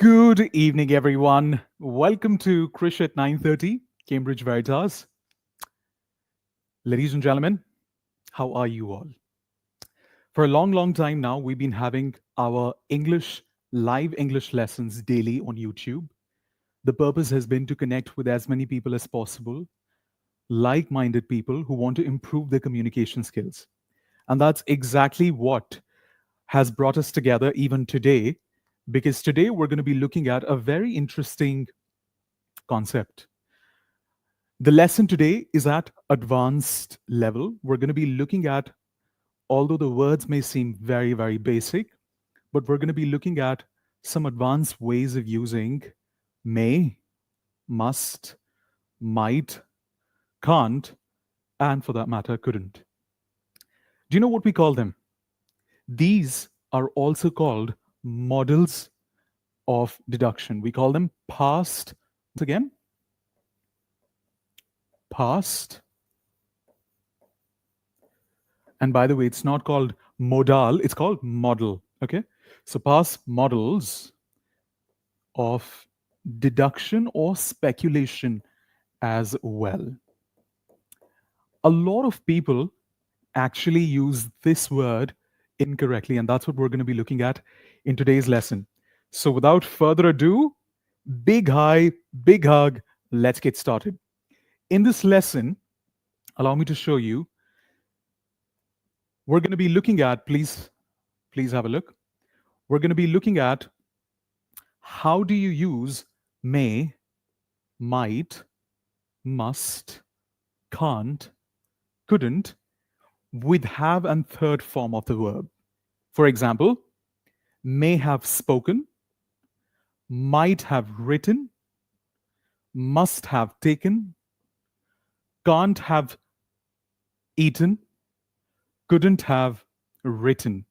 Good evening, everyone. Welcome to Krish at 9:30, Cambridge Veritas. Ladies and gentlemen, how are you all? For a long, long time now, we've been having our live English lessons daily on YouTube. The purpose has been to connect with as many people as possible, like minded people who want to improve their communication skills. And that's exactly what has brought us together even today, because today we're going to be looking at a very interesting concept. The lesson today is at advanced level. We're going to be looking at, although the words may seem very, very basic, but we're going to be looking at some advanced ways of using may, must, might, can't, and for that matter, couldn't. Do you know what we call them? These are also called models of deduction. We call them past, again, past. And by the way, it's not called modal, it's called model. Okay. So past models of deduction or speculation as well. A lot of people actually use this word incorrectly, and that's what we're going to be looking at in today's lesson. So without further ado, big hi, big hug, let's get started. In this lesson, allow me to show you, we're going to be looking at, please have a look. We're going to be looking at how do you use may, might, must, can't, couldn't with have and third form of the verb. For example, may have spoken, might have written, must have taken, can't have eaten, couldn't have written.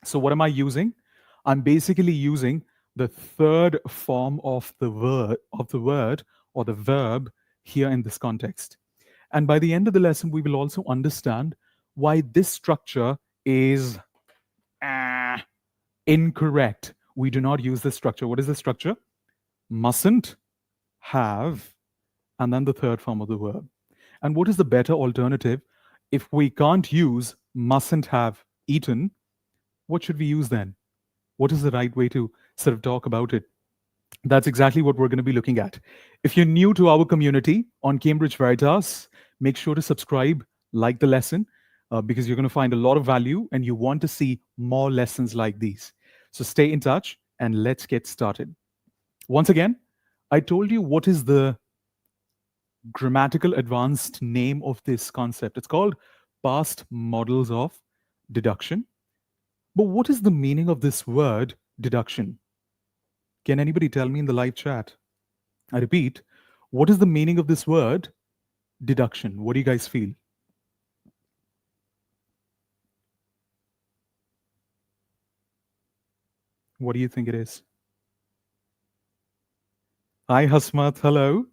So what am I using? I'm basically using the third form of the word or the verb here in this context. And by the end of the lesson, we will also understand why this structure is incorrect. We do not use this structure. What is the structure? Mustn't, have, and then the third form of the verb. And what is the better alternative? If we can't use mustn't have eaten, what should we use then? What is the right way to sort of talk about it? That's exactly what we're going to be looking at. If you're new to our community on Cambridge Veritas, make sure to subscribe, like the lesson, because you're going to find a lot of value and you want to see more lessons like these. So stay in touch and let's get started. Once again, I told you what is the grammatical advanced name of this concept. It's called past models of deduction. But what is the meaning of this word deduction? Can anybody tell me in the live chat? I repeat, what is the meaning of this word deduction? What do you guys feel? What do you think it is? Hi, Hasmat. Hello.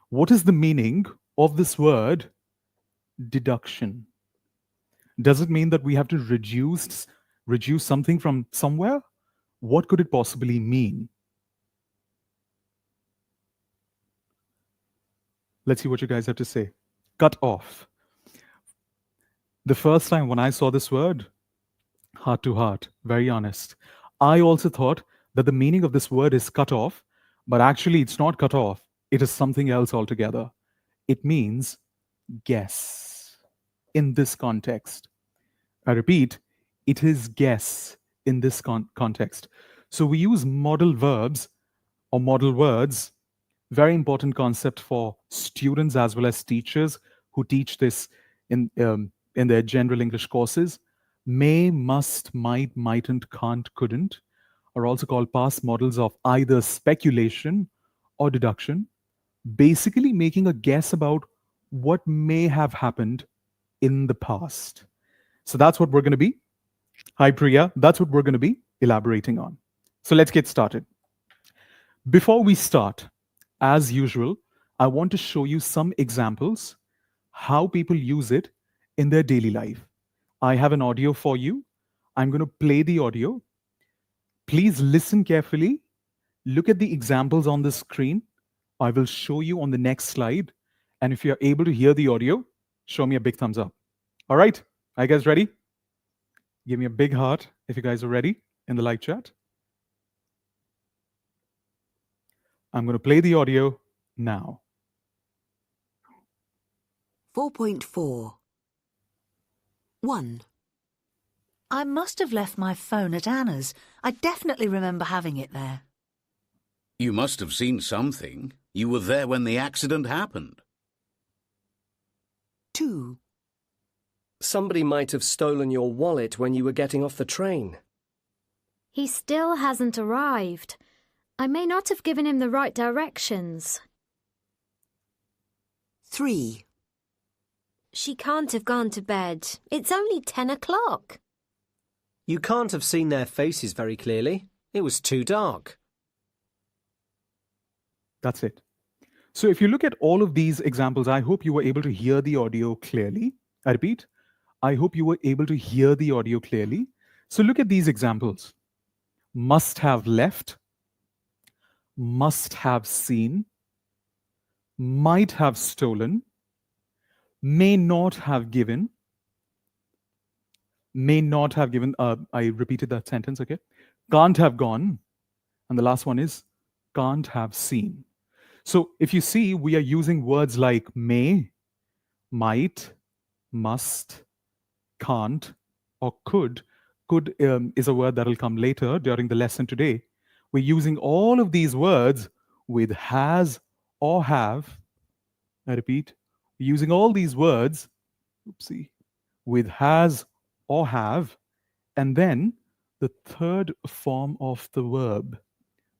What is the meaning of this word deduction? Does it mean that we have to reduce something from somewhere? What could it possibly mean? Let's see what you guys have to say. Cut off. The first time when I saw this word, heart to heart, very honest, I also thought that the meaning of this word is cut off, but actually it's not cut off. It is something else altogether. It means guess in this context. I repeat, it is guess in this context. So we use modal verbs or modal words, very important concept for students as well as teachers who teach this in their general English courses. May, must, might, mightn't, can't, couldn't are also called past models of either speculation or deduction, basically making a guess about what may have happened in the past. So that's what we're going to be. Hi, Priya. That's what we're going to be elaborating on. So let's get started. Before we start, as usual, I want to show you some examples how people use it in their daily life. I have an audio for you. I'm going to play the audio. Please listen carefully. Look at the examples on the screen. I will show you on the next slide. And if you're able to hear the audio, show me a big thumbs up. All right. Are you guys ready? Give me a big heart if you guys are ready in the live chat. I'm going to play the audio now. 4.4. 1. I must have left my phone at Anna's. I definitely remember having it there. You must have seen something. You were there when the accident happened. 2. Somebody might have stolen your wallet when you were getting off the train. He still hasn't arrived. I may not have given him the right directions. 3. She can't have gone to bed. It's only 10 o'clock. You can't have seen their faces very clearly. It was too dark. That's it. So if you look at all of these examples, I hope you were able to hear the audio clearly. I repeat, I hope you were able to hear the audio clearly. So look at these examples. Must have left, must have seen, might have stolen, may not have given, I repeated that sentence, okay? Can't have gone, and the last one is can't have seen. So if you see, we are using words like may, might, must, can't, or could. Could is a word that will come later during the lesson today. We're using all of these words with has or have. I repeat, we're using all these words, with has or have, and then the third form of the verb,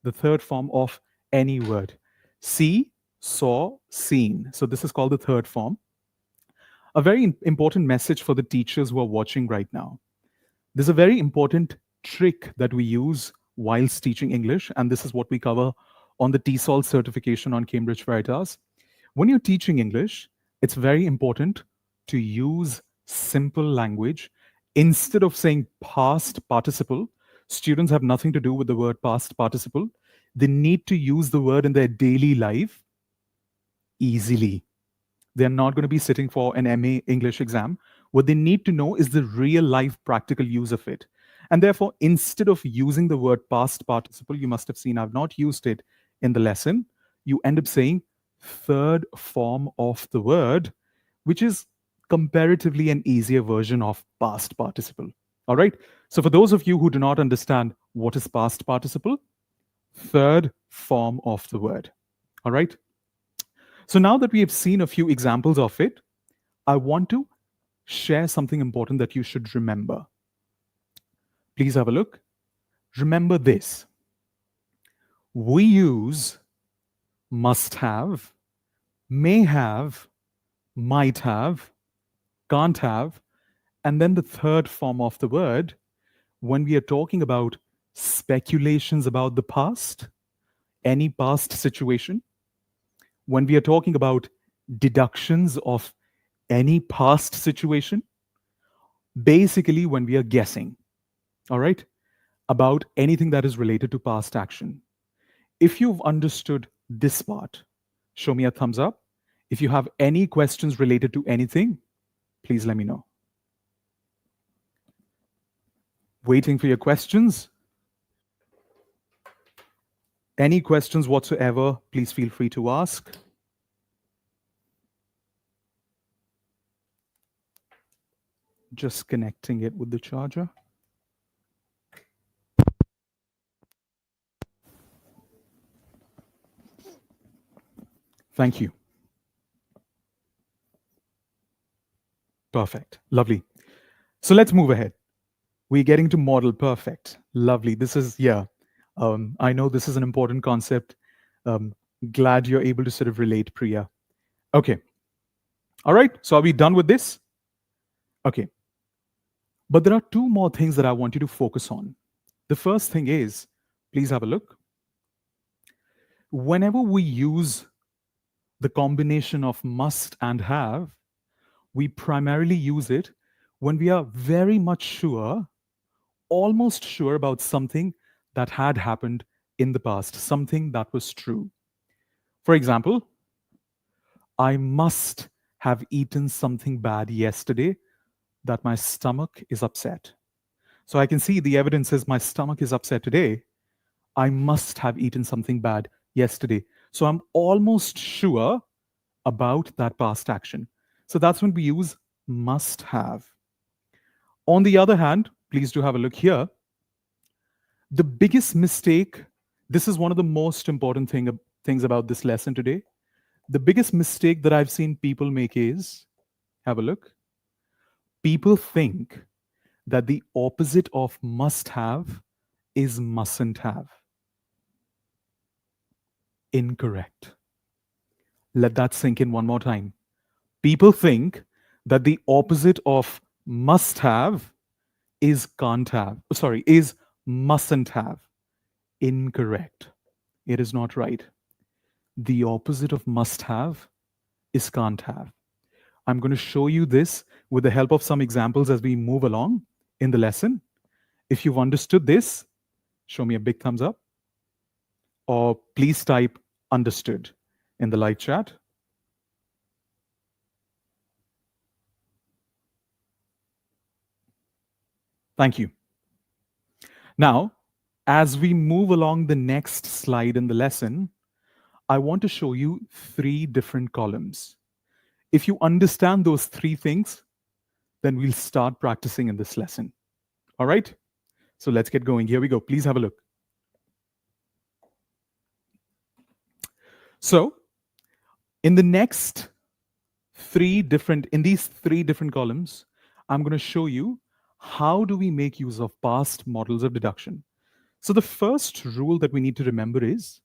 the third form of any word. See, saw, seen. So this is called the third form. A very important message for the teachers who are watching right now. There's a very important trick that we use whilst teaching English, and this is what we cover on the TESOL certification on Cambridge Veritas. When you're teaching English, it's very important to use simple language. Instead of saying past participle, students have nothing to do with the word past participle. They need to use the word in their daily life easily. They're not going to be sitting for an MA English exam. What they need to know is the real life practical use of it. And therefore, instead of using the word past participle, you must have seen I've not used it in the lesson, you end up saying third form of the word, which is comparatively an easier version of past participle. All right. So for those of you who do not understand what is past participle, third form of the word. All right. So now that we have seen a few examples of it, I want to share something important that you should remember. Please have a look. Remember this. We use must have, may have, might have, can't have, and then the third form of the word when we are talking about speculations about the past, any past situation, when we are talking about deductions of any past situation, basically when we are guessing, all right, about anything that is related to past action. If you've understood this part, show me a thumbs up. If you have any questions related to anything, please let me know. Waiting for your questions. Any questions whatsoever, please feel free to ask. Just connecting it with the charger. Thank you. Perfect. Lovely. So let's move ahead. We're getting to model. Perfect. Lovely. This is, I know this is an important concept. Glad you're able to sort of relate, Priya. Okay. All right. So are we done with this? Okay. But there are two more things that I want you to focus on. The first thing is, please have a look. Whenever we use the combination of must and have, we primarily use it when we are very much sure, almost sure about something that had happened in the past, something that was true. For example, I must have eaten something bad yesterday that my stomach is upset. So I can see the evidence is my stomach is upset today. I must have eaten something bad yesterday. So I'm almost sure about that past action. So that's when we use must have. On the other hand, please do have a look here. The biggest mistake, this is one of the most important things about this lesson today. The biggest mistake that I've seen people make is, have a look, people think that the opposite of must have is mustn't have. Incorrect. Let that sink in one more time. People think that the opposite of must have is can't have. Sorry, is mustn't have. Incorrect. It is not right. The opposite of must have is can't have. I'm going to show you this with the help of some examples as we move along in the lesson. If you've understood this, show me a big thumbs up, or please type understood in the live chat. Thank you. Now, as we move along the next slide in the lesson, I want to show you 3 different columns. If you understand those 3 things, then we'll start practicing in this lesson. All right? So let's get going. Here we go. Please have a look. So, in these 3 different columns, I'm going to show you how do we make use of past models of deduction. So the first rule that we need to remember is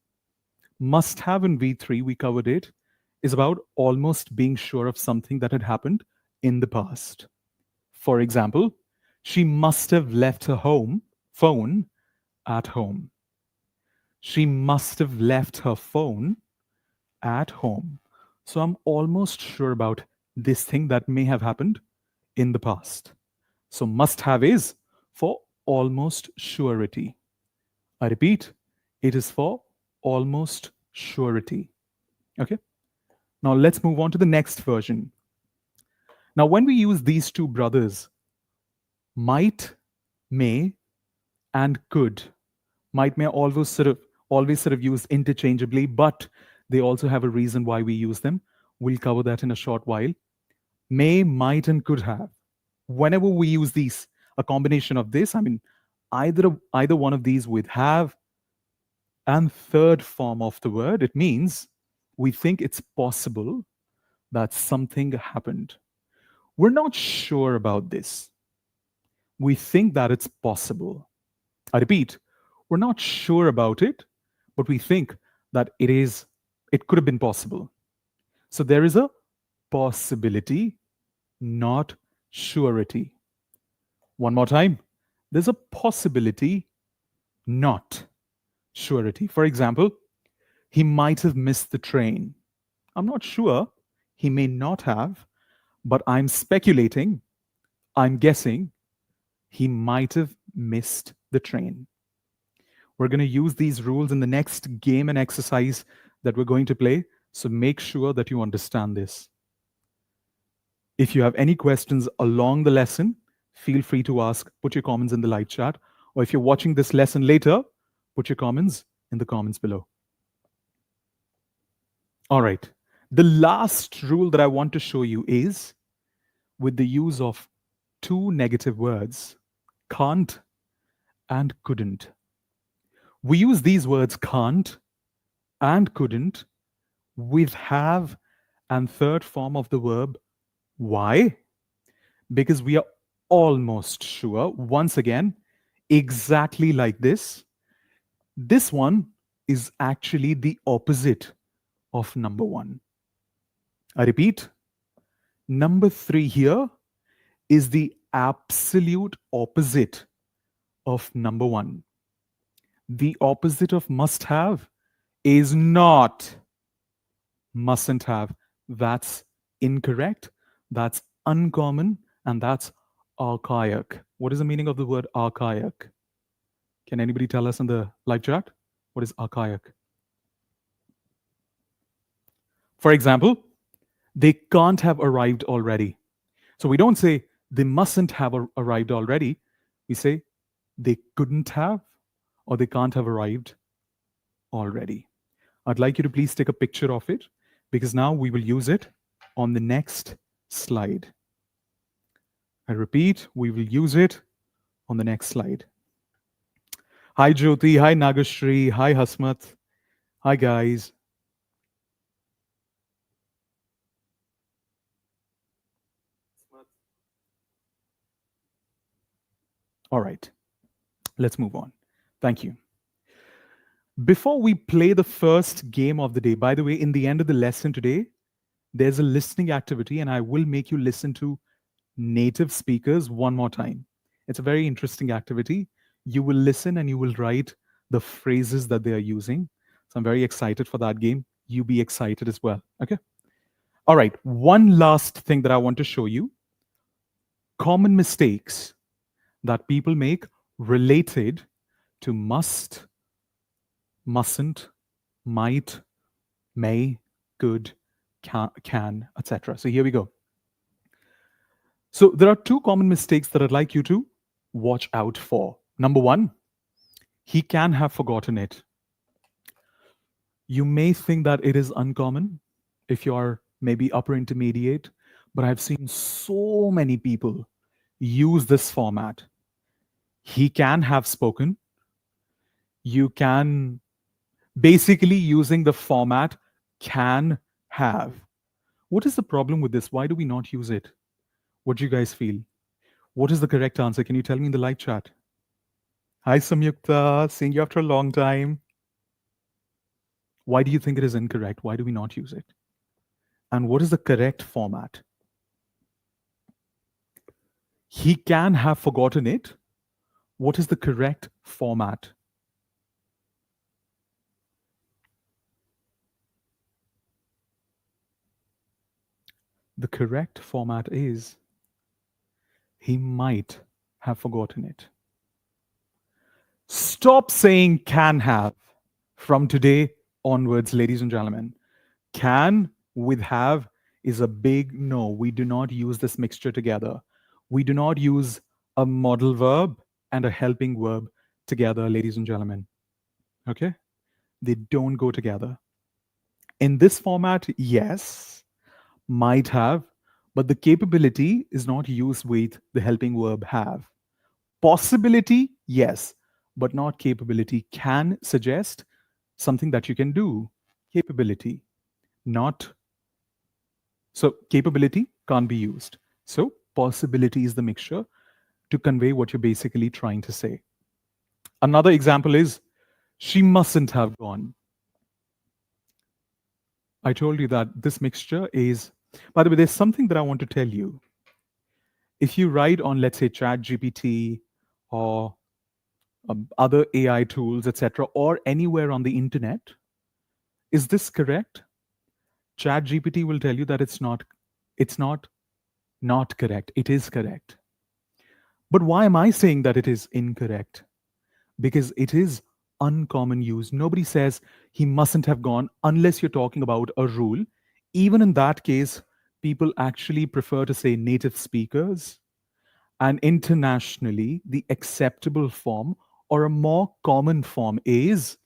must have in V3, we covered it, is about almost being sure of something that had happened in the past. For example, she must have left her phone at home. She must have left her phone at home. So I'm almost sure about this thing that may have happened in the past. So must have is for almost surety. I repeat, it is for almost surety. Okay? Now let's move on to the next version. Now, when we use these 2 brothers, might, may, and could, might, may always sort of used interchangeably, but they also have a reason why we use them. We'll cover that in a short while. May, might, and could have. Whenever we use these, a combination of this, I mean, either one of these with have and third form of the word, it means we think it's possible that something happened. We're not sure about this. We think that it's possible. I repeat, we're not sure about it, but we think that it could have been possible. So there is a possibility, not surety. One more time. There's a possibility, not surety. For example, he might have missed the train. I'm not sure. He may not have, but I'm speculating, I'm guessing he might have missed the train. We're going to use these rules in the next game and exercise that we're going to play, so make sure that you understand this. If you have any questions along the lesson, feel free to ask, put your comments in the live chat, or if you're watching this lesson later, put your comments in the comments below. All right. The last rule that I want to show you is with the use of 2 negative words, can't and couldn't. We use these words can't and couldn't with have and third form of the verb. Why? Because we are almost sure, once again, exactly like this. This one is actually the opposite of number 1. I repeat, number 3 here is the absolute opposite of number 1. The opposite of must have is not mustn't have. That's incorrect, that's uncommon, and that's archaic. What is the meaning of the word archaic? Can anybody tell us in the live chat? What is archaic? For example, they can't have arrived already. So we don't say they mustn't have arrived already. We say they couldn't have or they can't have arrived already. I'd like you to please take a picture of it because now we will use it on the next slide. I repeat, we will use it on the next slide. Hi Jyoti, hi Nagashri, hi Hasmat, hi guys. All right, let's move on. Thank you. Before we play the first game of the day, by the way, in the end of the lesson today, there's a listening activity, and I will make you listen to native speakers one more time. It's a very interesting activity. You will listen and you will write the phrases that they are using. So I'm very excited for that game. You be excited as well. Okay. All right. One last thing that I want to show you common mistakes that people make related to must, mustn't, might, may, could, can, etc. So here we go. So there are two common mistakes that I'd like you to watch out for. Number one, he can have forgotten it. You may think that it is uncommon if you are maybe upper intermediate, but I've seen so many people use this format. He can have spoken. You can basically using the format can have. What is the problem with this? Why do we not use it? What do you guys feel? What is the correct answer? Can you tell me in the live chat? Hi, Samyukta. Seeing you after a long time. Why do you think it is incorrect? Why do we not use it? And what is the correct format? He can have forgotten it. What is the correct format? The correct format is he might have forgotten it. Stop saying can have from today onwards, ladies and gentlemen. Can with have is a big no. We do not use this mixture together. We do not use a modal verb and a helping verb together, ladies and gentlemen. Okay? They don't go together. In this format, yes, might have, but the capability is not used with the helping verb have. Possibility, yes, but not capability. Can suggest something that you can do. Capability, not. So capability can't be used. So possibility is the mixture to convey what you're basically trying to say. Another example is she mustn't have gone. I told you that this mixture is, by the way, there's something that I want to tell you. If you write on, let's say, ChatGPT or other AI tools, etc., or anywhere on the internet, is this correct? ChatGPT will tell you that it's not correct. It is correct. But why am I saying that it is incorrect? Because it is uncommon use. Nobody says he mustn't have gone unless you're talking about a rule. Even in that case, people actually prefer to say native speakers. And internationally, the acceptable form or a more common form is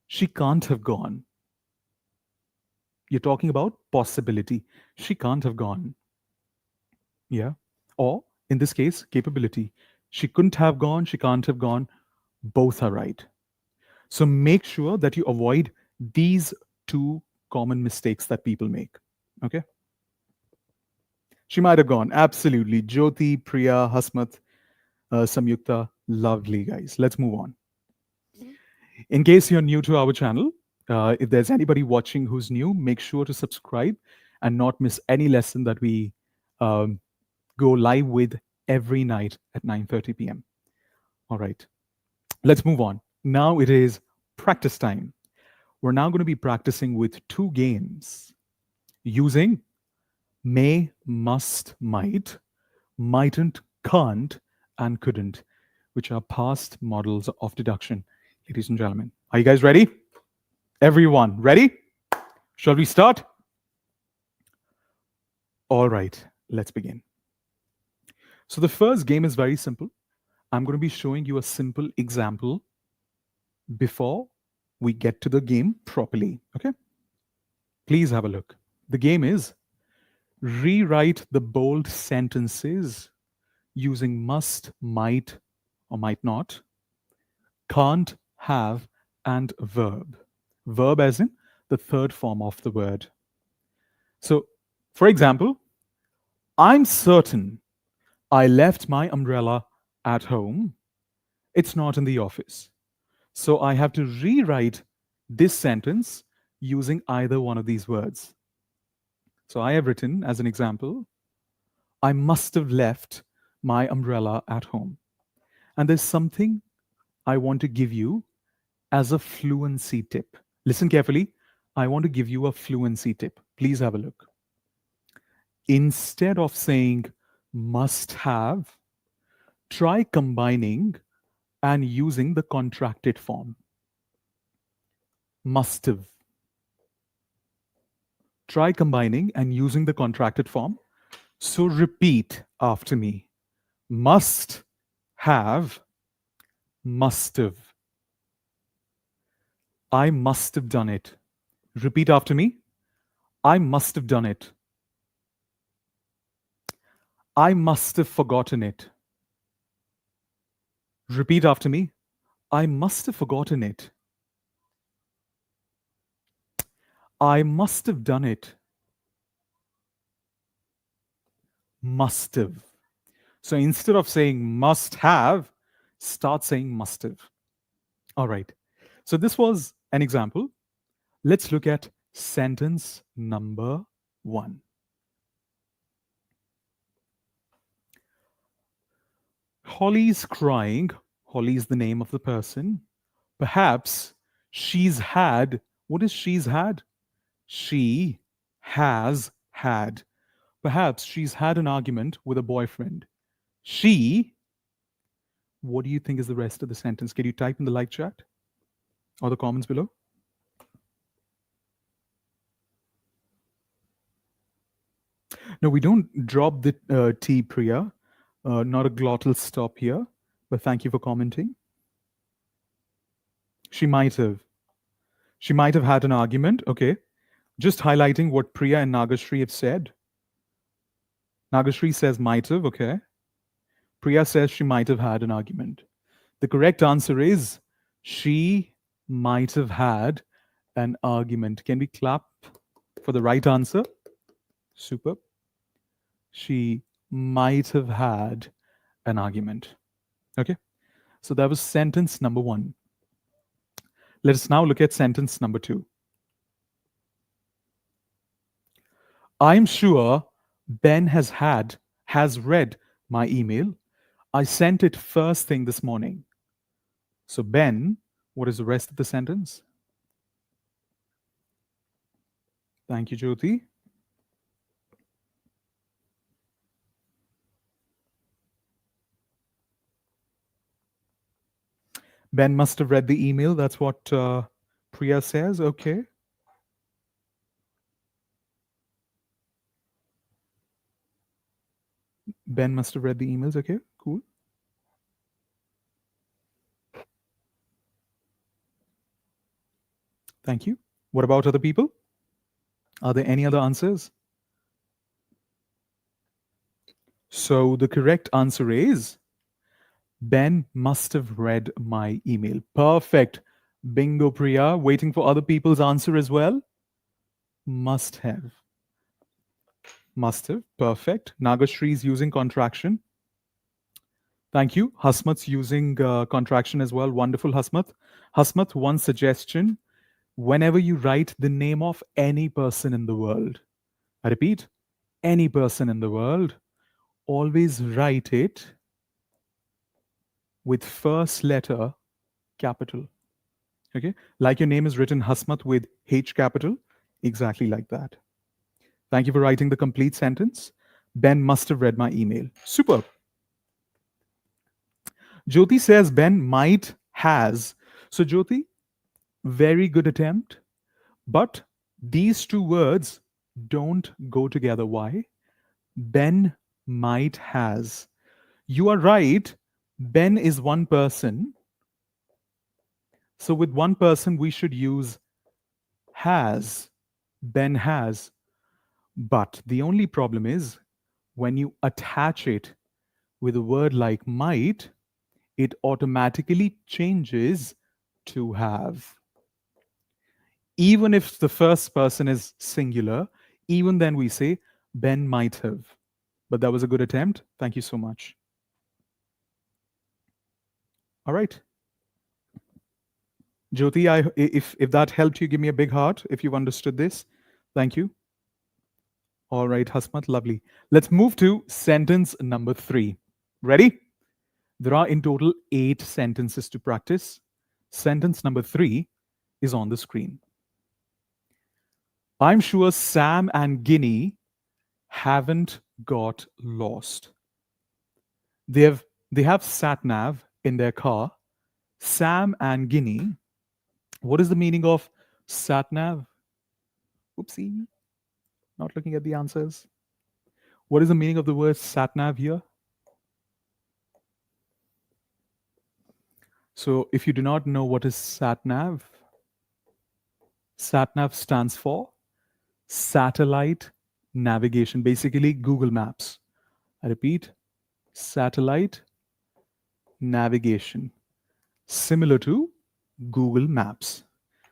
she can't have gone. You're talking about possibility. She can't have gone. Yeah. Or in this case, capability. She couldn't have gone. She can't have gone. Both are right. So make sure that you avoid these two common mistakes that people make. Okay. She might have gone. Absolutely. Jyoti, Priya, Hasmat, Samyukta. Lovely, guys. Let's move on. In case you're new to our channel, if there's anybody watching who's new, make sure to subscribe and not miss any lesson that we go live with every night at 9:30 p.m. All right. Let's move on. Now it is practice time. We're now going to be practicing with two games using may, must, might, mightn't, can't, and couldn't. which are past models of deduction. Ladies and gentlemen, are you guys ready? Everyone, ready? Shall we start? All right, let's begin. So the first game is very simple. I'm going to be showing you a simple example before we get to the game properly. Okay? Please have a look. The game is rewrite the bold sentences using must, might, or might not, can't, have, and verb. Verb as in the third form of the word. So, for example, I'm certain I left my umbrella at home. It's not in the office. So I have to rewrite this sentence using either one of these words. So I have written as an example, I must have left my umbrella at home. And there's something I want to give you as a fluency tip. Listen carefully. I want to give you a fluency tip. Please have a look. Instead of saying must have, try combining and using the contracted form. Must have. Try combining and using the contracted form. So repeat after me. Must have, must have. I must have done it. Repeat after me. I must have done it. I must have forgotten it. Repeat after me. I must have forgotten it. I must have done it. Must have. So instead of saying must have, start saying must have. All right. So this was an example. Let's look at sentence number 1. Holly's crying. Holly is the name of the person. Perhaps she's had. What is she's had? She has had. Perhaps she's had an argument with a boyfriend. She. What do you think is the rest of the sentence? Can you type in the live chat or the comments below? No, we don't drop the T, Priya. Not a glottal stop here, but thank you for commenting. She might have. She might have had an argument. Okay. Just highlighting what Priya and Nagashri have said. Nagashri says might have. Okay. Priya says she might have had an argument. The correct answer is she might have had an argument. Can we clap for the right answer? Super. She might have had an argument. Okay. So that was sentence number 1. Let us now look at sentence number 2. I'm sure Ben has read my email. I sent it first thing this morning. So Ben, what is the rest of the sentence? Thank you, Jyoti. Ben must have read the email. That's what Priya says. Okay. Ben must have read the emails. Okay, cool. Thank you. What about other people? Are there any other answers? So the correct answer is Ben must have read my email. Perfect. Bingo, Priya. Waiting for other people's answer as well. Must have. Must have. Perfect. Nagashri is using contraction. Thank you. Hasmat's using contraction as well. Wonderful, Hasmat. Hasmat, one suggestion. Whenever you write the name of any person in the world, I repeat, any person in the world, always write it with first letter capital. Okay? Like your name is written Hasmat with H capital, exactly like that. Thank you for writing the complete sentence. Ben must have read my email. Superb. Jyoti says Ben might has. So, Jyoti, very good attempt. But these two words don't go together. Why? Ben might has. You are right. Ben is one person. So, with one person, we should use has. Ben has. But the only problem is when you attach it with a word like might, it automatically changes to have. Even if the first person is singular, even then we say Ben might have. But that was a good attempt. Thank you so much. All right. Jyoti, if that helped you, give me a big heart if you've understood this. Thank you. All right, Hasmat, lovely. Let's move to sentence number 3. Ready? There are in total 8 sentences to practice. Sentence number 3 is on the screen. I'm sure Sam and Ginny haven't got lost. They have sat nav in their car. Sam and Ginny. What is the meaning of sat nav? Oopsie, not looking at the answers. What is the meaning of the word sat nav here? So, if you do not know what is sat nav stands for satellite navigation, basically Google Maps. I repeat, satellite navigation, similar to Google Maps.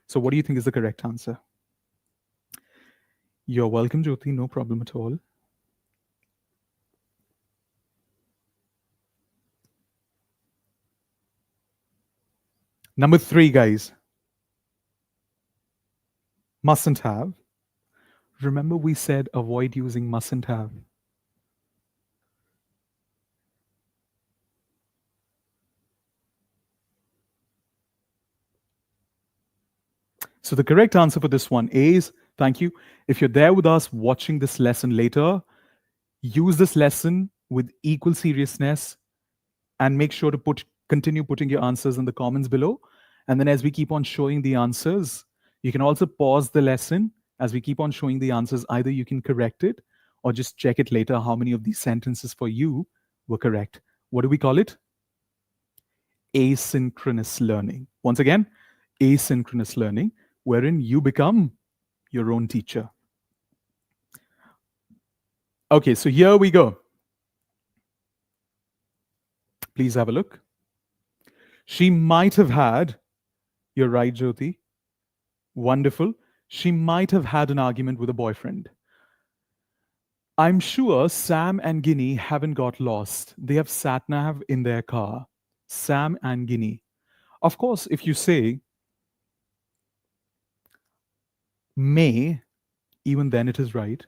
So, what do you think is the correct answer? You're welcome, Jyoti, no problem at all. Number 3, guys. Mustn't have. Remember, we said avoid using mustn't have. So the correct answer for this one is, thank you. If you're there with us watching this lesson later, use this lesson with equal seriousness and make sure to continue putting your answers in the comments below. And then as we keep on showing the answers, you can also pause the lesson as we keep on showing the answers. Either you can correct it or just check it later how many of these sentences for you were correct. What do we call it? Asynchronous learning. Once again, asynchronous learning, wherein you become your own teacher. Okay, so here we go. Please have a look. She might have had, you're right, Jyoti. Wonderful. She might have had an argument with a boyfriend. I'm sure Sam and Ginny haven't got lost. They have sat nav in their car. Sam and Ginny. Of course, if you say may, even then it is right.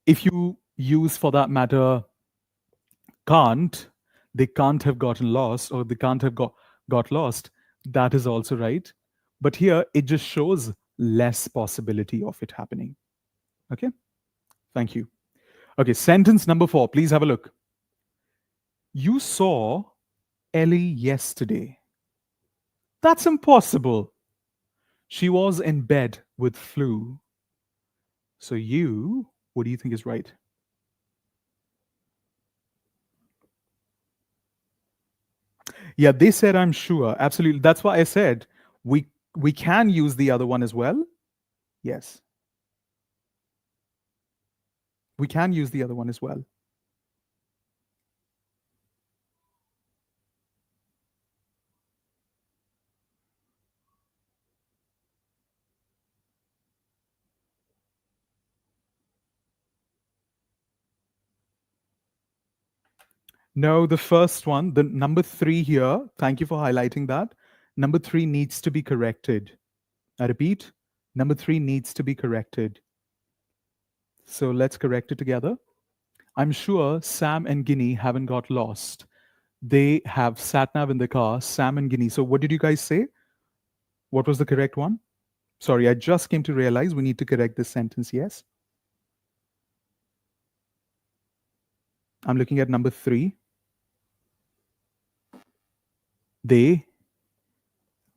If you use, for that matter, can't, they can't have gotten lost, or they can't have got lost, that is also right. But here it just shows less possibility of it happening. Okay, thank you. Okay, sentence number 4, please have a look. You saw Ellie yesterday. That's impossible. She was in bed with flu. So you, what do you think is right? Yeah, they said I'm sure. Absolutely. That's why I said we can use the other one as well. Yes. We can use the other one as well. No, the first one, the number 3 here, thank you for highlighting that. Number 3 needs to be corrected. I repeat, number 3 needs to be corrected. So let's correct it together. I'm sure Sam and Ginny haven't got lost. They have sat nav in the car, Sam and Ginny. So what did you guys say? What was the correct one? Sorry, I just came to realize we need to correct this sentence, yes? I'm looking at number 3. They,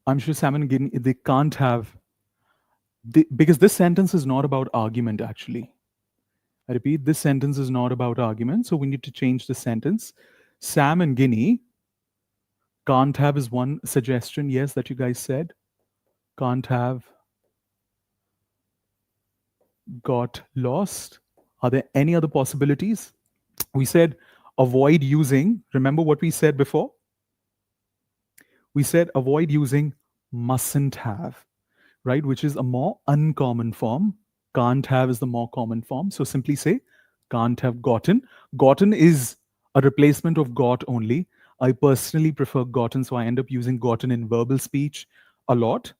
I'm sure Sam and Guinea, they can't have, because this sentence is not about argument actually. I repeat, this sentence is not about argument, so we need to change the sentence. Sam and Guinea can't have is one suggestion, yes, that you guys said. Can't have got lost. Are there any other possibilities? We said avoid using, remember what we said before? We said avoid using mustn't have, right? Which is a more uncommon form. Can't have is the more common form. So simply say can't have gotten. Gotten is a replacement of got only. I personally prefer gotten, so I end up using gotten in verbal speech a lot.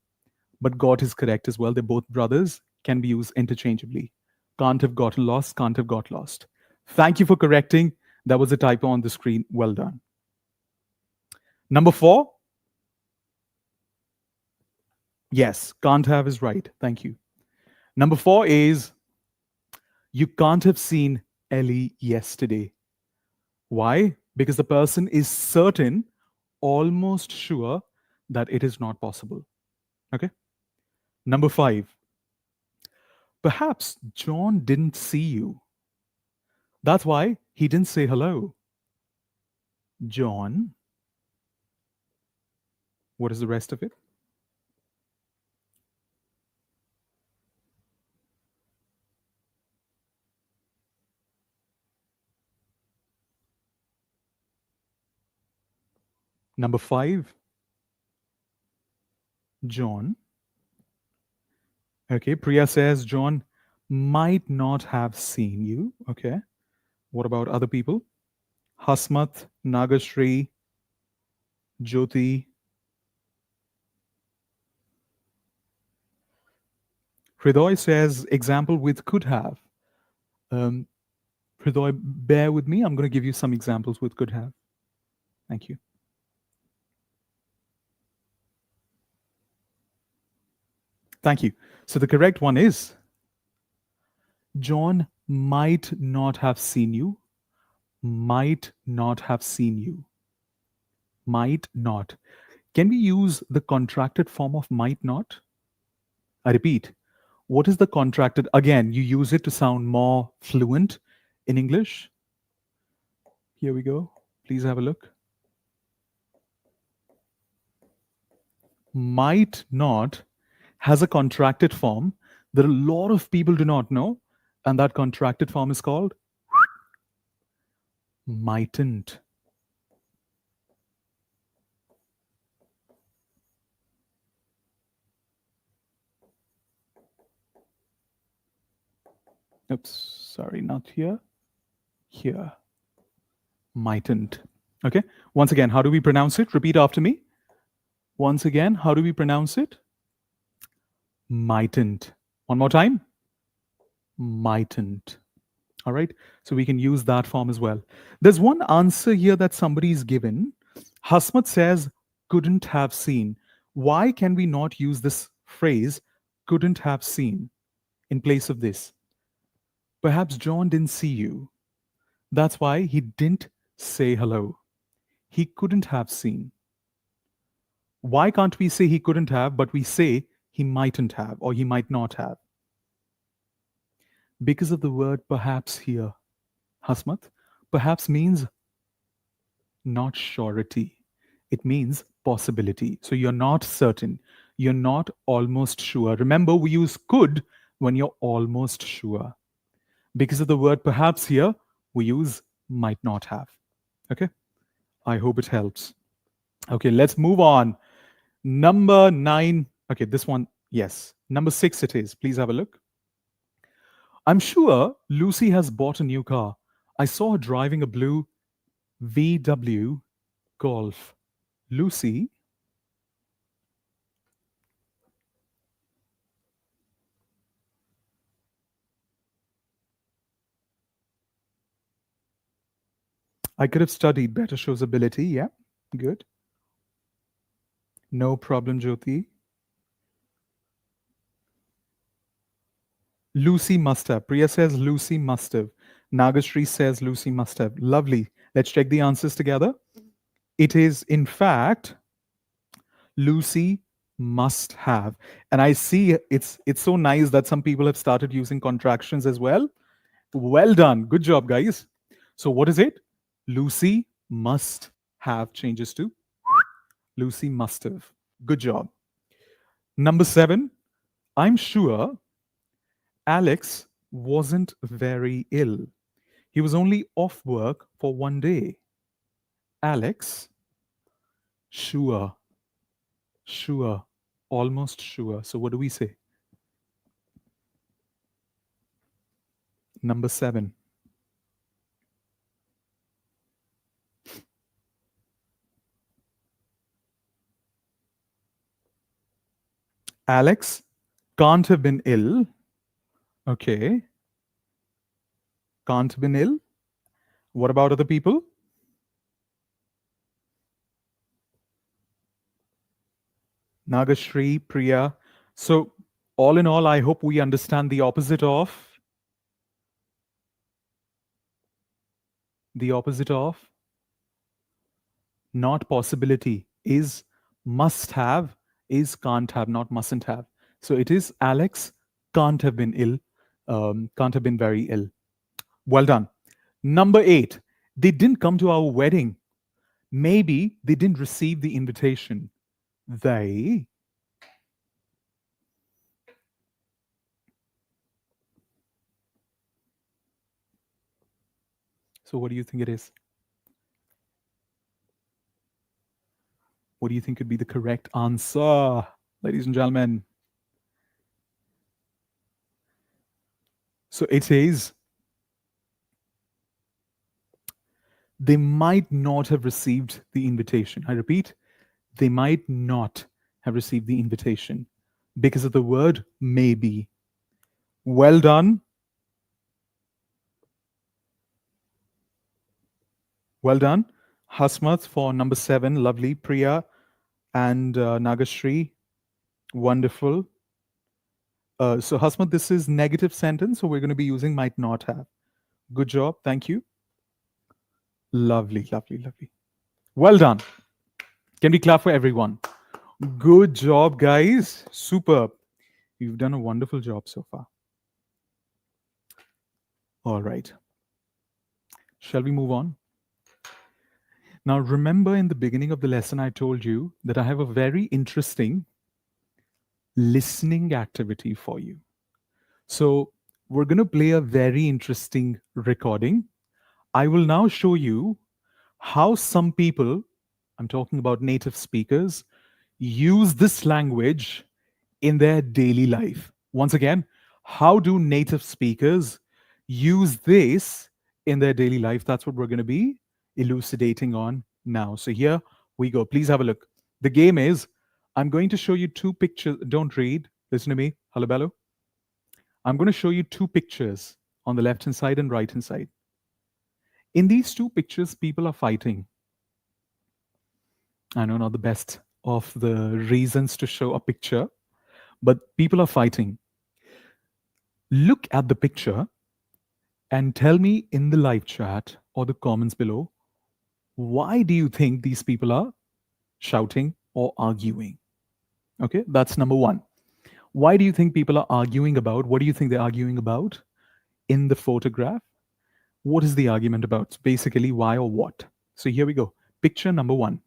But got is correct as well. They're both brothers, can be used interchangeably. Can't have gotten lost, can't have got lost. Thank you for correcting. That was a typo on the screen. Well done. Number 4. Yes, can't have is right. Thank you. Number 4 is you can't have seen Ellie yesterday. Why? Because the person is certain, almost sure that it is not possible. Okay? Number 5. Perhaps John didn't see you. That's why he didn't say hello. John. What is the rest of it? Number 5. John. Okay, Priya says John might not have seen you. Okay. What about other people? Hasmat, Nagashri, Jyoti. Hridoy says example with could have. Hridoy, bear with me. I'm going to give you some examples with could have. Thank you. Thank you. So the correct one is John might not have seen you. Might not have seen you. Might not. Can we use the contracted form of might not? I repeat, what is the contracted? Again, you use it to sound more fluent in English. Here we go. Please have a look. Might not has a contracted form that a lot of people do not know, and that contracted form is called mightn't. Oops, sorry, not here. Here. Mightn't. Okay, once again, how do we pronounce it? Repeat after me. Once again, how do we pronounce it? Mightn't. One more time. Mightn't. All right, so we can use that form as well. There's one answer here that somebody's given. Hasmat says, couldn't have seen. Why can we not use this phrase, couldn't have seen, in place of this? Perhaps John didn't see you. That's why he didn't say hello. He couldn't have seen. Why can't we say he couldn't have, but we say he mightn't have or he might not have? Because of the word perhaps here. Hasmat, perhaps means not surety. It means possibility. So you're not certain. You're not almost sure. Remember, we use could when you're almost sure. Because of the word perhaps here, we use might not have. Okay? I hope it helps. Okay, let's move on. Number 9. Okay, this one, yes. Number 6 it is. Please have a look. I'm sure Lucy has bought a new car. I saw her driving a blue VW Golf. Lucy. I could have studied better, shows ability. Yeah, good. No problem, Jyoti. Lucy must have. Priya says Lucy must have. Nagashri says Lucy must have. Lovely. Let's check the answers together. It is, in fact, Lucy must have. And I see it's so nice that some people have started using contractions as well. Well done. Good job, guys. So what is it? Lucy must have changes to Lucy must have. Good job. Number 7, I'm sure Alex wasn't very ill. He was only off work for one day. Alex, sure, sure, almost sure. So what do we say? Number 7. Alex can't have been ill. Okay. Can't have been ill. What about other people? Nagashri, Priya. So, all in all, I hope we understand the opposite of not possibility is must have, is can't have, not mustn't have. So it is Alex can't have been ill, can't have been very ill. Well done. Number 8, they didn't come to our wedding. Maybe they didn't receive the invitation. They. So what do you think it is? What do you think could be the correct answer, ladies and gentlemen? So it is they might not have received the invitation. I repeat, they might not have received the invitation because of the word maybe. Well done. Well done. Hasmat for number 7. Lovely. Priya and Nagashri. Wonderful. So Hasmat, this is negative sentence, so we're going to be using might not have. Good job. Thank you. Lovely, lovely, lovely. Well done. Can we clap for everyone? Good job, guys. Superb. You've done a wonderful job so far. All right. Shall we move on? Now, remember in the beginning of the lesson, I told you that I have a very interesting listening activity for you. So, we're going to play a very interesting recording. I will now show you how some people, I'm talking about native speakers, use this language in their daily life. Once again, how do native speakers use this in their daily life? That's what we're going to be elucidating on now. So here we go. Please have a look. The game is I'm going to show you 2 pictures. Don't read. Listen to me. Halabalo. I'm going to show you 2 pictures on the left hand side and right hand side. In these 2 pictures, people are fighting. I know not the best of the reasons to show a picture, but people are fighting. Look at the picture and tell me in the live chat or the comments below, why do you think these people are shouting or arguing? Okay, that's number 1. Why do you think people are arguing about? What do you think they're arguing about in the photograph? What is the argument about? Basically, why or what? So here we go. Picture number 1.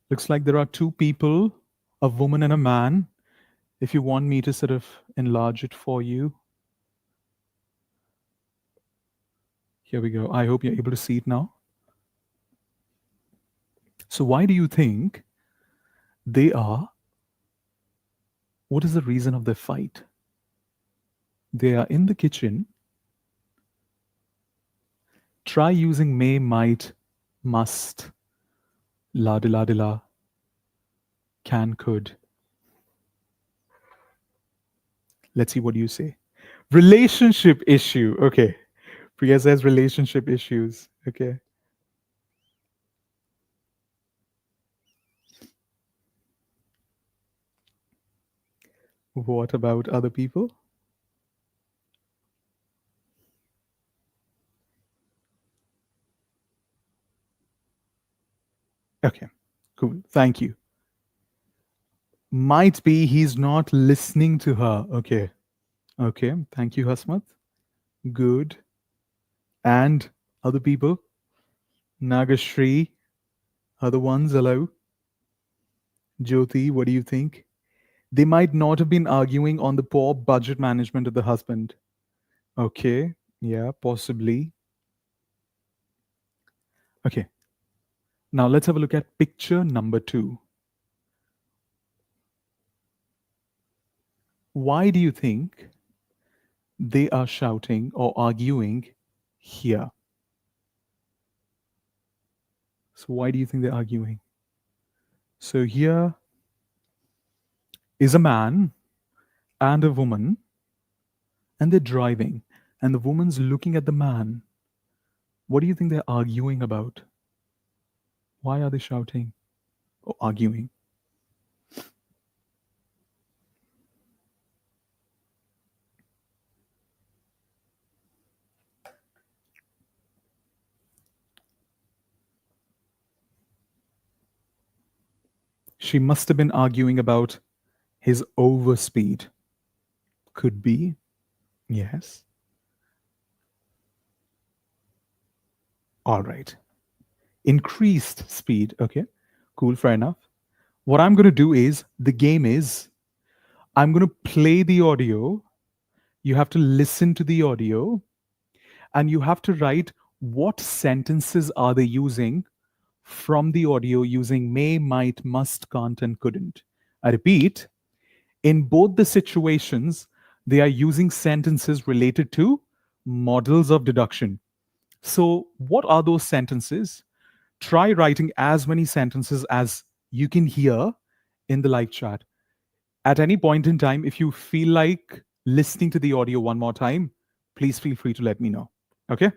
Looks like there are 2 people, a woman and a man. If you want me to sort of enlarge it for you. Here we go. I hope you're able to see it now. So why do you think they are? What is the reason of their fight? They are in the kitchen. Try using may, might, must, la de la de la, can, could. Let's see what you say. Relationship issue. Okay. Priya says relationship issues. Okay. What about other people? Okay, Cool. Thank you. Might be he's not listening to her. Okay. Okay. Thank you, Hasmat. Good. And other people? Nagashri. Other ones, hello. Jyoti, what do you think? They might not have been arguing on the poor budget management of the husband. Okay. Yeah, possibly. Okay. Now let's have a look at picture number 2. Why do you think they are shouting or arguing here? So why do you think they're arguing? So here is a man and a woman, and they're driving, and the woman's looking at the man. What do you think they're arguing about? Why are they shouting or arguing? She must have been arguing about his overspeed. Could be. Yes. All right. Increased speed. Okay. Cool. Fair enough. What I'm going to do is, the game is, I'm going to play the audio. You have to listen to the audio. And you have to write what sentences are they using from the audio using may, might, must, can't, and couldn't. I repeat, in both the situations, they are using sentences related to models of deduction. So, what are those sentences? Try writing as many sentences as you can hear in the live chat. At any point in time, if you feel like listening to the audio one more time, please feel free to let me know. Okay?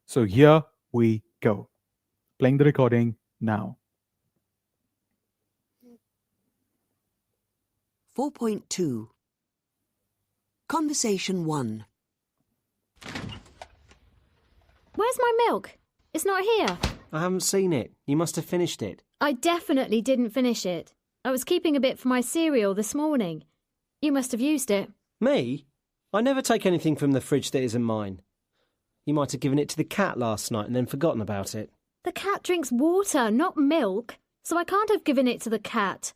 So, here we go. Playing the recording now. 4.2 Conversation 1. Where's my milk? It's not here. I haven't seen it. You must have finished it. I definitely didn't finish it. I was keeping a bit for my cereal this morning. You must have used it. Me? I never take anything from the fridge that isn't mine. You might have given it to the cat last night and then forgotten about it. The cat drinks water, not milk, so I can't have given it to the cat.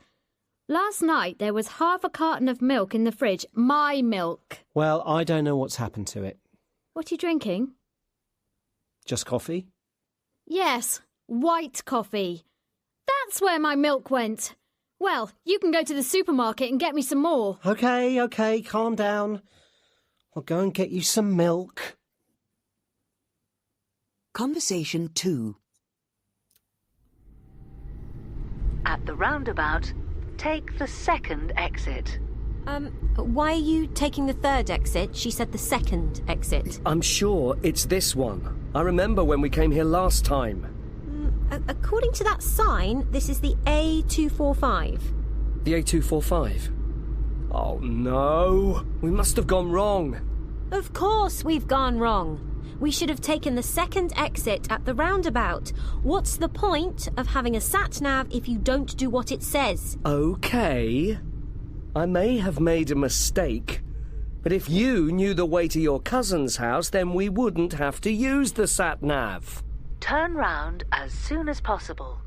Last night there was half a carton of milk in the fridge, my milk. Well, I don't know what's happened to it. What are you drinking? Just coffee? Yes, white coffee. That's where my milk went. Well, you can go to the supermarket and get me some more. Okay, calm down. I'll go and get you some milk. Conversation 2. At the roundabout, take the second exit. Why are you taking the third exit? She said the second exit. I'm sure it's this one. I remember when we came here last time. According to that sign, this is the A245. The A245? Oh no! We must have gone wrong. Of course we've gone wrong. We should have taken the second exit at the roundabout. What's the point of having a sat-nav if you don't do what it says? Okay. I may have made a mistake, but if you knew the way to your cousin's house, then we wouldn't have to use the sat-nav. Turn round as soon as possible.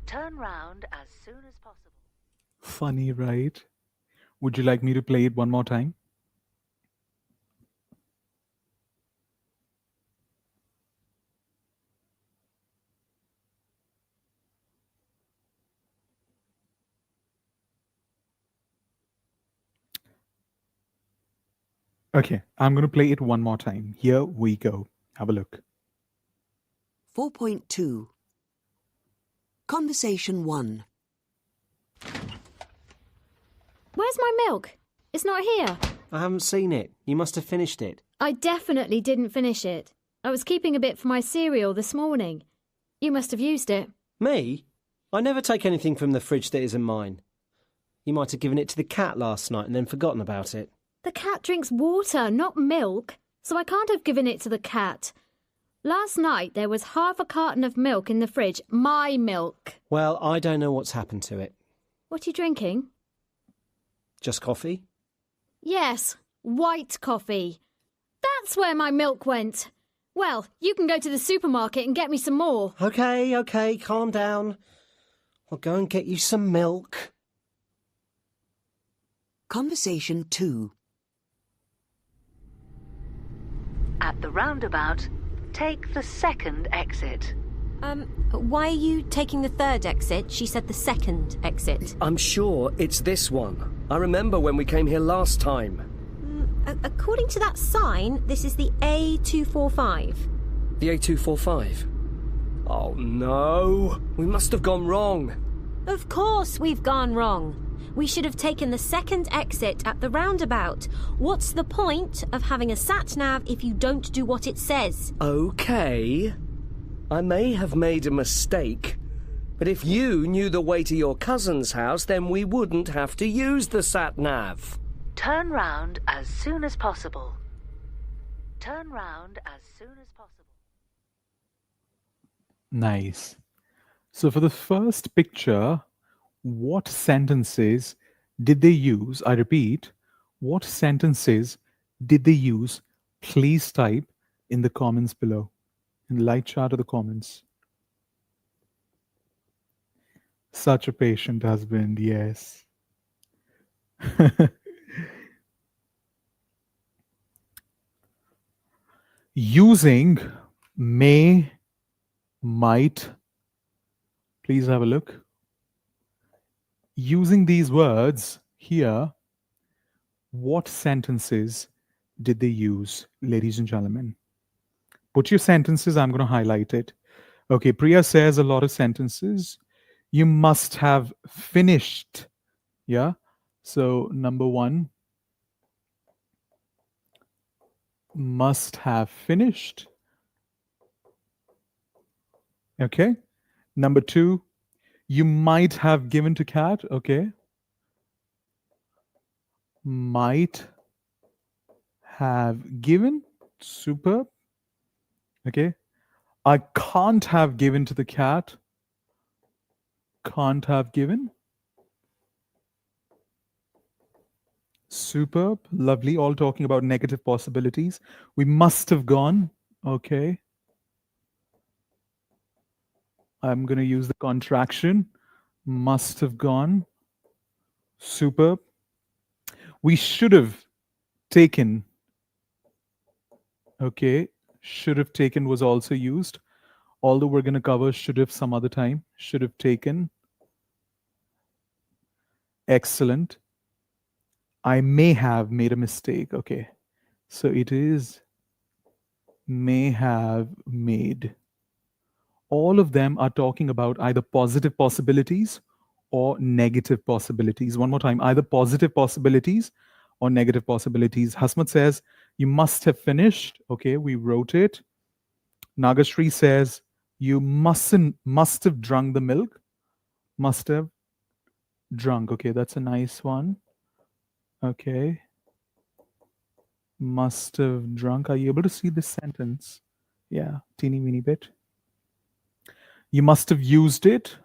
Turn round as soon as possible. Funny, right? Would you like me to play it one more time? Okay, I'm going to play it one more time. Here we go. Have a look. 4.2 Conversation 1. Where's my milk? It's not here. I haven't seen it. You must have finished it. I definitely didn't finish it. I was keeping a bit for my cereal this morning. You must have used it. Me? I never take anything from the fridge that isn't mine. You might have given it to the cat last night and then forgotten about it. The cat drinks water, not milk, so I can't have given it to the cat. Last night there was half a carton of milk in the fridge. My milk. Well, I don't know what's happened to it. What are you drinking? Just coffee? Yes, white coffee. That's where my milk went. Well, you can go to the supermarket and get me some more. Okay, calm down. I'll go and get you some milk. Conversation 2. At the roundabout, take the second exit. Why are you taking the third exit? She said the second exit. I'm sure it's this one. I remember when we came here last time. According to that sign, this is the A245. The A245. Oh no, we must have gone wrong. Of course we've gone wrong. We should have taken the second exit at the roundabout. What's the point of having a sat-nav if you don't do what it says? Okay. I may have made a mistake, but if you knew the way to your cousin's house, then we wouldn't have to use the sat-nav. Turn round as soon as possible. Turn round as soon as possible. Nice. So for the first picture, what sentences did they use? I repeat, what sentences did they use? Please type in the comments below, in the light chat or the comments. Such a patient husband, yes. Using may, might, please have a look. Using these words here, what sentences did they use, ladies and gentlemen? Put your sentences, I'm going to highlight it. Okay, Priya says a lot of sentences. You must have finished. Yeah. So number 1, must have finished. Okay. Number 2, you might have given to cat. Okay. Might have given. Superb. Okay. I can't have given to the cat. Can't have given. Superb. Lovely. All talking about negative possibilities. We must have gone. Okay. I'm going to use the contraction. Must have gone. Superb. We should have taken. Okay. Should have taken was also used. Although we're going to cover should have some other time. Should have taken. Excellent. I may have made a mistake. Okay. So it is may have made. All of them are talking about either positive possibilities or negative possibilities. One more time, either positive possibilities or negative possibilities. Hasmat says, you must have finished. Okay, we wrote it. Nagashri says, you must have drunk the milk. Must have drunk. Okay, that's a nice one. Okay. Must have drunk. Are you able to see this sentence? Yeah, teeny weeny bit. You must have used it.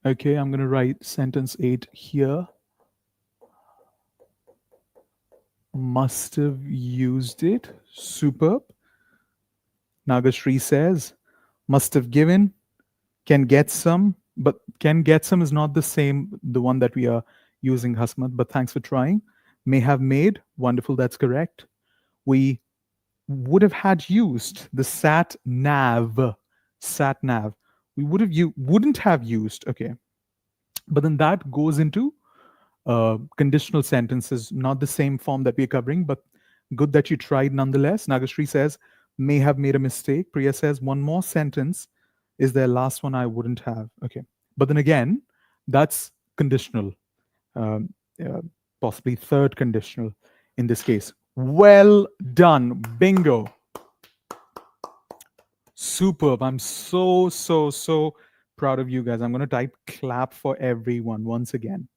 Okay, I'm going to write sentence 8 here. Must have used it. Superb. Nagashri says, must have given, can get some, but can get some is not the same, the one that we are using, Hasmat, but thanks for trying. May have made. Wonderful, that's correct. We would have had used the sat nav. We wouldn't have used. Okay, but then that goes into conditional sentences, not the same form that we're covering, but good that you tried nonetheless. Nagashri says may have made a mistake. Priya says one more sentence is their last one I wouldn't have. Okay, but then again, that's conditional, possibly third conditional in this case. Well done, bingo. Superb. I'm so proud of you guys. I'm going to type clap for everyone once again.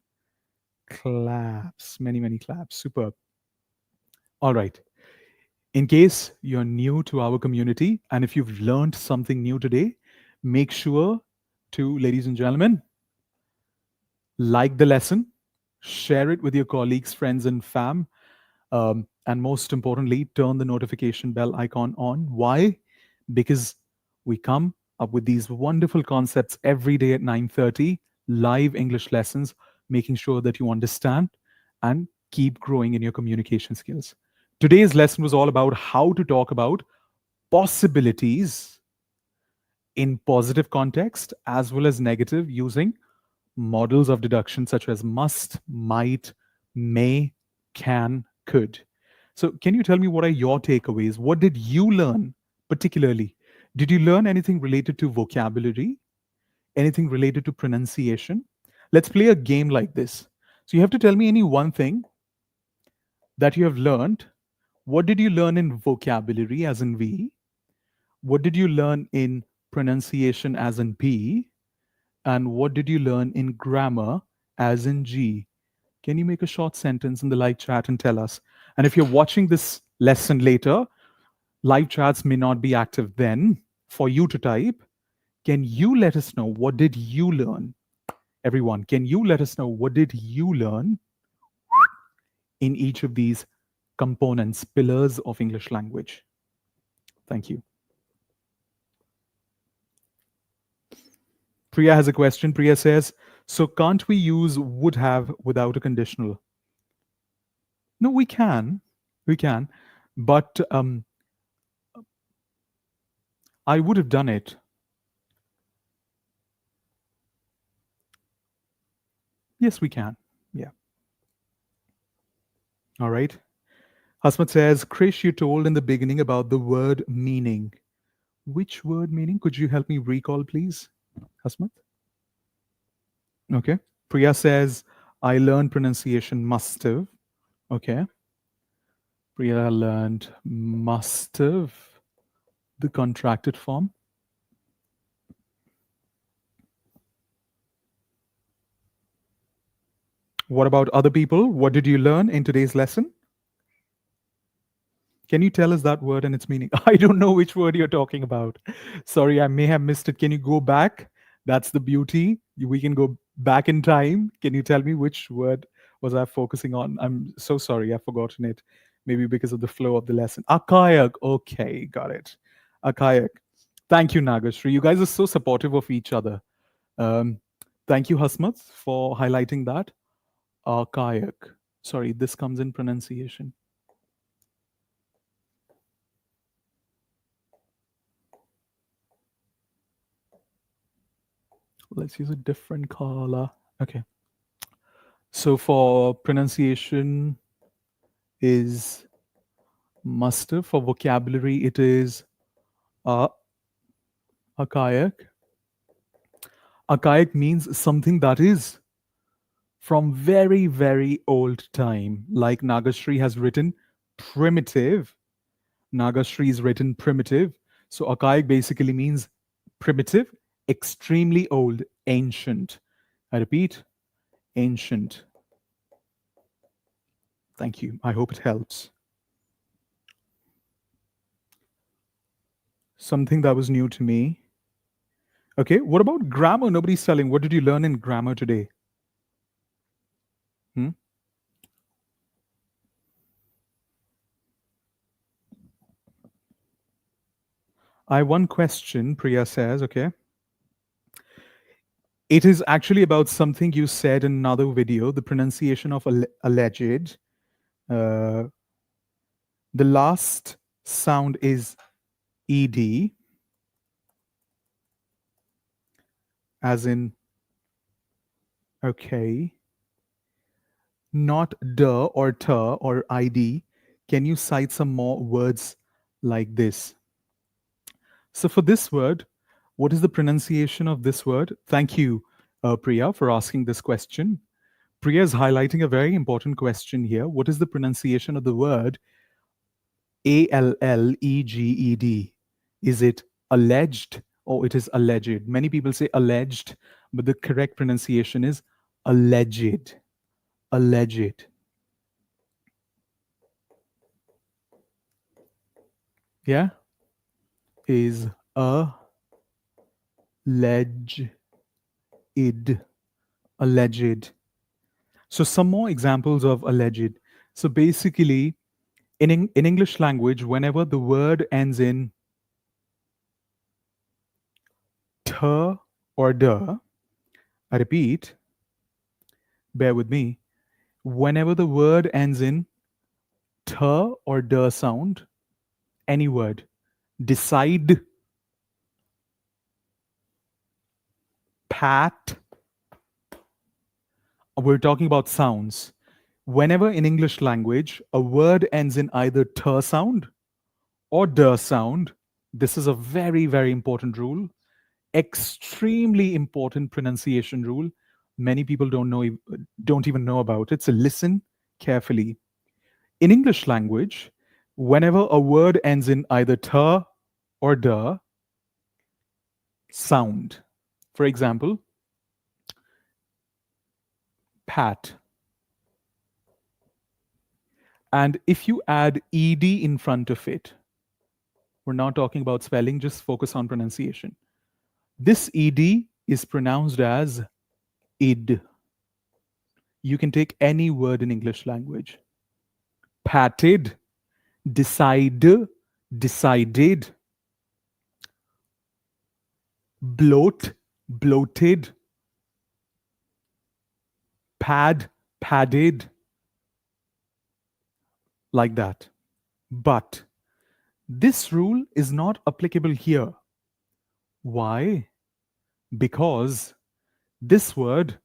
Claps. Many claps. Superb. All right. In case you're new to our community and if you've learned something new today, make sure to, ladies and gentlemen, like the lesson, share it with your colleagues, friends, and fam. And most importantly, turn the notification bell icon on. Why? Because we come up with these wonderful concepts every day at 9:30, live English lessons, making sure that you understand and keep growing in your communication skills. Today's lesson was all about how to talk about possibilities in positive context as well as negative using models of deduction such as must, might, may, can, could. So, can you tell me what are your takeaways? What did you learn particularly? Did you learn anything related to vocabulary? Anything related to pronunciation? Let's play a game like this. So, you have to tell me any one thing that you have learned. What did you learn in vocabulary, as in V? What did you learn in pronunciation, as in P? And what did you learn in grammar, as in G? Can you make a short sentence in the live chat and tell us? And if you're watching this lesson later, live chats may not be active then for you to type. Can you let us know what did you learn? Everyone, can you let us know what did you learn in each of these components, pillars of English language? Thank you. Priya has a question. Priya says, so can't we use would have without a conditional? No, we can. We can. But I would have done it. Yes, we can. Yeah. All right. Hasmat says, Krish, you told in the beginning about the word meaning. Which word meaning? Could you help me recall, please, Hasmat? Okay. Priya says, I learned pronunciation must have. Okay. Priya learned must have, the contracted form. What about other people? What did you learn in today's lesson? Can you tell us that word and its meaning? I don't know which word you're talking about. Sorry, I may have missed it. Can you go back? That's the beauty. We can go back in time. Can you tell me which word was I focusing on? I'm so sorry, I've forgotten it. Maybe because of the flow of the lesson. Archaic. Okay, got it. Archaic. Thank you, Nagashri. You guys are so supportive of each other. Thank you, Hasmat, for highlighting that. Archaic. Sorry, this comes in pronunciation. Let's use a different color. Okay. So for pronunciation is must have. For vocabulary, it is archaic. Archaic means something that is from very, very old time. Like Nagashri has written primitive. Nagashri is written primitive. So archaic basically means primitive, extremely old, ancient. I repeat, ancient. Thank you. I hope it helps. Something that was new to me. Okay, what about grammar? Nobody's telling. What did you learn in grammar today? I have one question, Priya says, okay. It is actually about something you said in another video, the pronunciation of alleged. The last sound is ed, as in, okay, not d or t or id. Can you cite some more words like this? So for this word, what is the pronunciation of this word? Thank you, Priya, for asking this question. Priya is highlighting a very important question here. What is the pronunciation of the word alleged? Is it alleged or it is alleged? Many people say alleged, but the correct pronunciation is alleged. Alleged. Yeah, is alleged. Alleged. So some more examples of alleged. So basically, in English language, whenever the word ends in t or d, I repeat, bear with me, whenever the word ends in t or d sound, any word, decide, pat, we're talking about sounds. Whenever in English language a word ends in either t sound or d sound, this is a very, very important rule, extremely important pronunciation rule. Many people don't even know about it. So listen carefully. In English language, whenever a word ends in either t or d sound, for example, pat, and if you add ed in front of it, we're not talking about spelling, just focus on pronunciation. This ed is pronounced as id. You can take any word in English language. Patted, decide, decided, bloat, bloated, pad, padded, like that. But this rule is not applicable here. Why? Because this word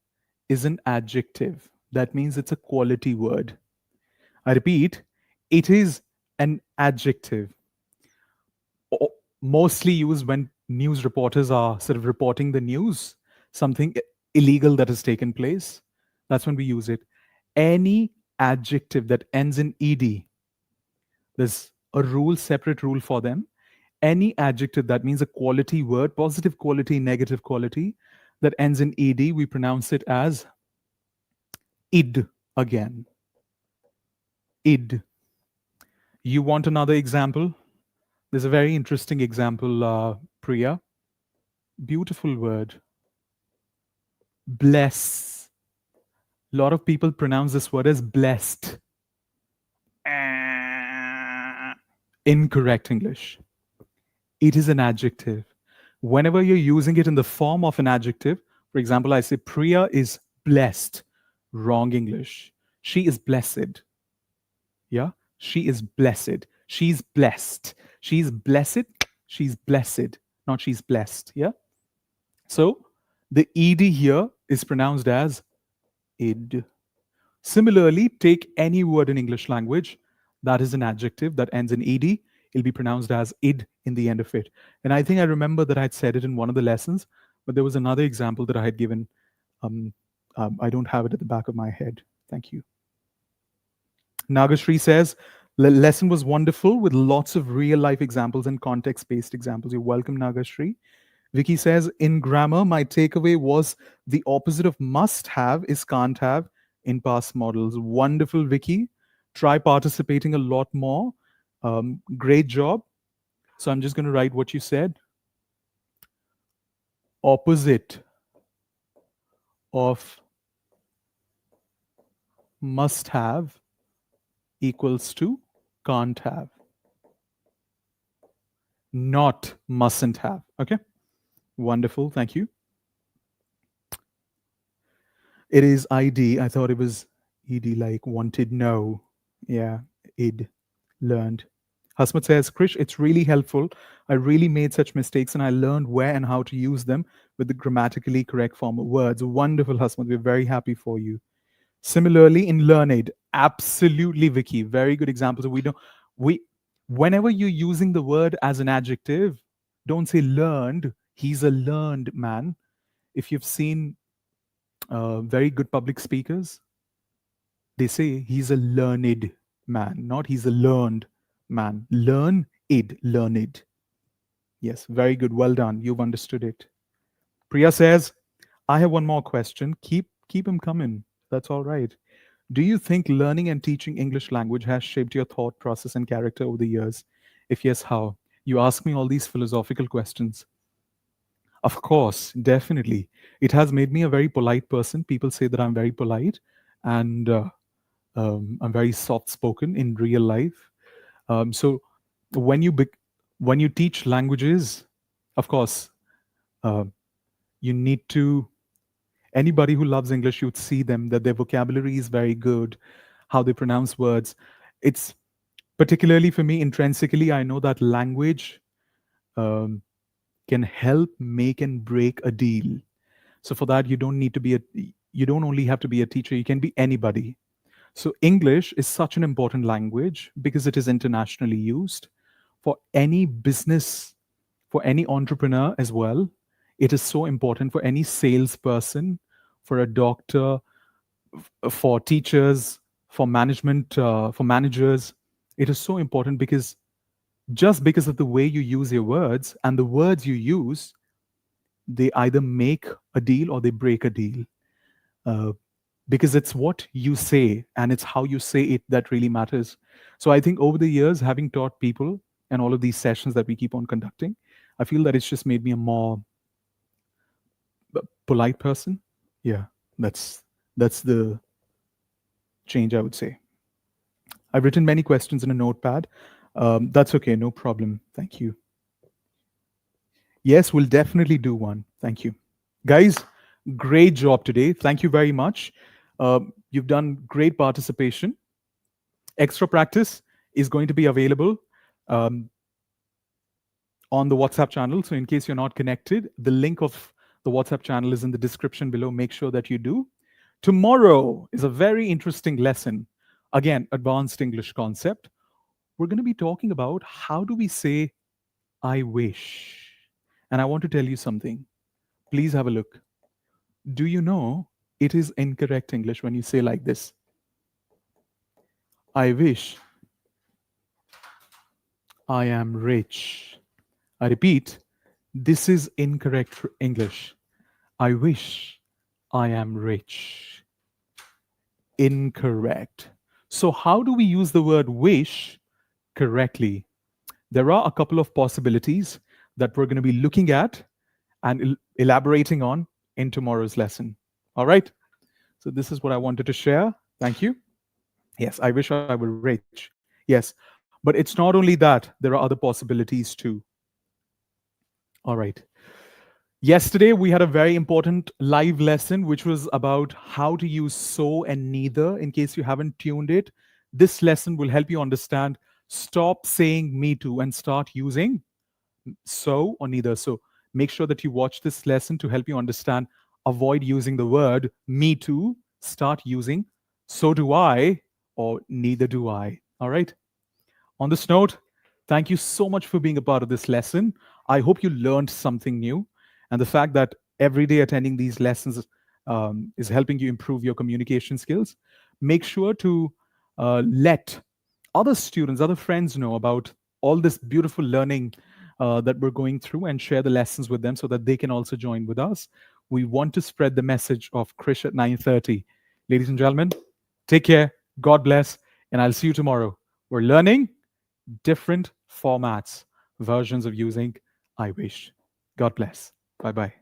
is an adjective. That means it's a quality word. I repeat, it is an adjective. Mostly used when news reporters are sort of reporting the news, something illegal that has taken place. That's when we use it. Any adjective that ends in ed, there's a rule, separate rule for them. Any adjective that means a quality word, positive quality, negative quality, that ends in ed, we pronounce it as id again. Id. You want another example? There's a very interesting example, Priya. Beautiful word. Bless. A lot of people pronounce this word as blessed. Incorrect English. It is an adjective. Whenever you're using it in the form of an adjective, for example, I say Priya is blessed. Wrong English. She is blessed. Yeah? She is blessed. She's blessed. She's blessed. She's blessed. Not she's blessed. Yeah? So the ed here is pronounced as id. Similarly, take any word in English language that is an adjective that ends in ed, it'll be pronounced as id in the end of it. And I think I remember that I'd said it in one of the lessons, but there was another example that I had given. I don't have it at the back of my head. Thank you. Nagashri says, lesson was wonderful with lots of real life examples and context based examples. You're welcome, Nagashri. Vicky says, in grammar, my takeaway was the opposite of must have is can't have in past models. Wonderful, Vicky. Try participating a lot more. Great job. So I'm just going to write what you said. Opposite of must have equals to can't have. Not mustn't have. Okay. Wonderful. Thank you. It is ID. I thought it was ED, like wanted, no. Yeah, id, learned. Hasmat says, Krish, it's really helpful. I really made such mistakes and I learned where and how to use them with the grammatically correct form of words. Wonderful, Hasmat. We're very happy for you. Similarly, in learned, absolutely, Vicky. Very good examples. Whenever you're using the word as an adjective, don't say learned. He's a learned man. If you've seen very good public speakers, they say he's a learned man, not he's a learned man. Learn id, learned. Yes, very good. Well done. You've understood it. Priya says, I have one more question. Keep him coming. That's all right. Do you think learning and teaching English language has shaped your thought process and character over the years? If yes, how? You ask me all these philosophical questions. Of course, definitely. It has made me a very polite person. People say that I'm very polite and I'm very soft spoken in real life. So when when you teach languages, of course, uh, you need to. Anybody who loves English, you'd see them that their vocabulary is very good, how they pronounce words. It's particularly for me intrinsically. I know that language um, can help make and break a deal. So for that, you don't only have to be a teacher. You can be anybody. So English is such an important language because it is internationally used for any business, for any entrepreneur as well. It is so important for any salesperson, for a doctor, for teachers, for management, for managers. It is so important because just because of the way you use your words and the words you use, they either make a deal or they break a deal. Uh, because it's what you say and it's how you say it that really matters. So I think over the years, having taught people and all of these sessions that we keep on conducting, I feel that it's just made me a more polite person. Yeah, that's the change I would say. I've written many questions in a notepad. That's okay, no problem. Thank you. Yes, we'll definitely do one. Thank you. Guys, great job today. Thank you very much. You've done great participation. Extra practice is going to be available um, on the WhatsApp channel. So, in case you're not connected, the link of the WhatsApp channel is in the description below. Make sure that you do. Tomorrow is a very interesting lesson. Again, advanced English concept. We're going to be talking about how do we say, I wish. And I want to tell you something. Please have a look. Do you know it is incorrect English when you say like this? I wish I am rich. I repeat, this is incorrect English. I wish I am rich. Incorrect. So, how do we use the word wish correctly? There are a couple of possibilities that we're going to be looking at and elaborating on in tomorrow's lesson. All right. So, this is what I wanted to share. Thank you. Yes, I wish I were rich. Yes. But it's not only that, there are other possibilities too. All right. Yesterday, we had a very important live lesson, which was about how to use so and neither. In case you haven't tuned it, this lesson will help you understand. Stop saying me too and start using so or neither. So make sure that you watch this lesson to help you understand. Avoid using the word me too. Start using so do I or neither do I. All right. On this note, thank you so much for being a part of this lesson. I hope you learned something new. And the fact that every day attending these lessons is helping you improve your communication skills. Make sure to let other students, other friends know about all this beautiful learning that we're going through and share the lessons with them so that they can also join with us. We want to spread the message of Krish at 9:30. Ladies and gentlemen, take care. God bless. And I'll see you tomorrow. We're learning different formats, versions of using I wish. God bless. Bye bye.